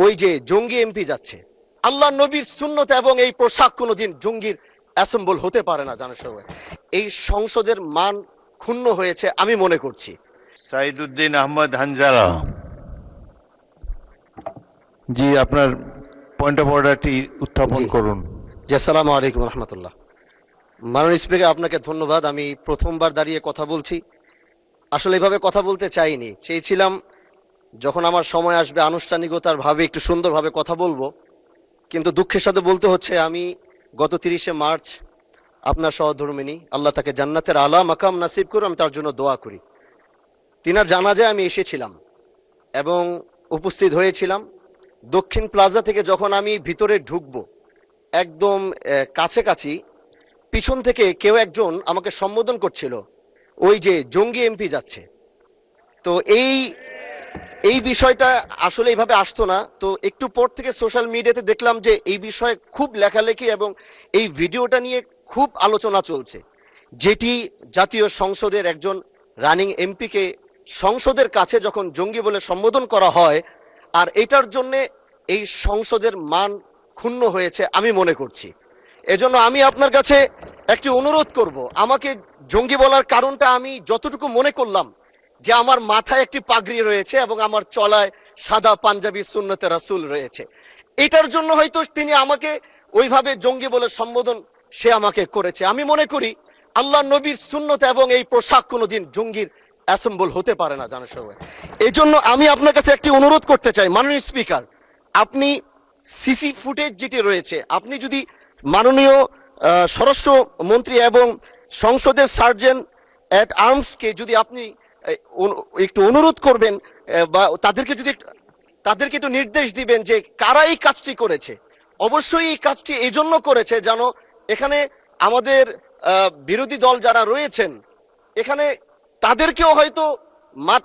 ওই যে জঙ্গি এমপি যাচ্ছে, আল্লাহ নবীর সুন্নত এবং এই পোশাক কোনোদিন জঙ্গির অ্যাসেম্বল হতে পারে না। জানার সবাই এই সংসদের মান ক্ষুণ্ণ হয়েছে আমি মনে করছি। সাইদুদ্দিন আহমদ হানজালা, জি আপনার পয়েন্ট অফ অর্ডারটি উত্থাপন করুন। জি, আসসালামু আলাইকুম রহমতুল্লাহ। মাননীয় স্পিকার, আপনাকে ধন্যবাদ। আমি প্রথমবার দাঁড়িয়ে কথা বলছি, আসলে এভাবে কথা বলতে চাইনি, চেয়েছিলাম যখন আমার সময় আসবে আনুষ্ঠানিকতার ভাবে একটু সুন্দরভাবে কথা বলবো, কিন্তু দুঃখের সাথে বলতে হচ্ছে আমি গত 30শে মার্চ আপনার সহধর্মিনী, আল্লাহ তাকে জান্নাতের আলা মাকাম নাসিব করুন, আমি তার জন্য দোয়া করি। তিনার জানাজায় আমি এসেছিলাম এবং উপস্থিত হয়েছিলাম। দক্ষিণ প্লাজা থেকে যখন আমি ভিতরে ঢুকবো, একদম কাছাকাছি পিছন থেকে কেউ একজন আমাকে সম্বোধন করছিল, ওই যে জঙ্গি এমপি যাচ্ছে। তো এই বিষয়টা আসলে এইভাবে আসতো না। তো একটু পর থেকে সোশ্যাল মিডিয়াতে দেখলাম যে এই বিষয়ে খুব লেখালেখি এবং এই ভিডিওটা নিয়ে খুব আলোচনা চলছে, যেটি জাতীয় সংসদের একজন রানিং এমপিকে সংসদের কাছে যখন জঙ্গি বলে সম্বোধন করা হয়, আর এটার জন্যে এই সংসদের মান ক্ষুণ্ণ হয়েছে আমি মনে করছি। এজন্য আমি আপনার কাছে একটি অনুরোধ করব, আমাকে জঙ্গি বলার কারণটা আমি যতটুকু মনে করলাম যে আমার মাথায় একটি পাগড়ি রয়েছে এবং আমার চলায় সাদা পাঞ্জাবি সুন্নতে রাসূল রয়েছে, এটার জন্য হয়তো তিনি আমাকে ওইভাবে জঙ্গি বলে সম্বোধন সে আমাকে করেছে। আমি মনে করি আল্লাহ নবীর সুন্নত এবং এই পোশাক কোনোদিন জঙ্গির অ্যাসেম্বল হতে পারে না। জানার সবাই এই জন্য আমি আপনার কাছে একটি অনুরোধ করতে চাই, মাননীয় স্পিকার, আপনি সিসি ফুটেজ যেটি রয়েছে, আপনি যদি মাননীয় স্বরাষ্ট্র মন্ত্রী এবং সংসদের সার্জেন্ট অ্যাট আর্মসকে যদি আপনি একটু অনুরোধ করবেন বা তাদেরকে একটু নির্দেশ দিবেন যে কারা এই কাজটি করেছে। অবশ্যই এই কাজটি এই জন্য করেছে যেন এখানে আমাদের বিরোধী দল যারা রয়েছেন এখানে তাদেরকেও হয়তো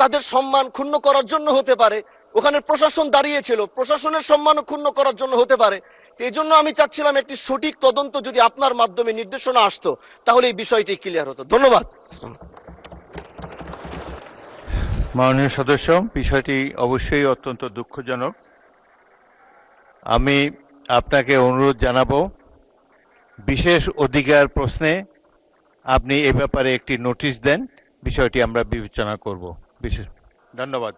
তাদের সম্মান ক্ষুণ্ণ করার জন্য হতে পারে, ওখানে প্রশাসন দাঁড়িয়েছিল, প্রশাসনের সম্মান ক্ষুণ্ণ করার জন্য হতে পারে। এই জন্য আমি চাচ্ছিলাম একটি সঠিক তদন্ত যদি আপনার মাধ্যমে নির্দেশনা আসতো তাহলে এই বিষয়টি ক্লিয়ার হতো। ধন্যবাদ। মাননীয় সদস্য, বিষয়টি অবশ্যই অত্যন্ত দুঃখজনক। আমি আপনাকে অনুরোধ জানাবো, বিশেষ অধিকার প্রশ্নে আপনি এ ব্যাপারে একটি নোটিশ দেন, বিষয়টি আমরা বিবেচনা করব। বিশেষ ধন্যবাদ।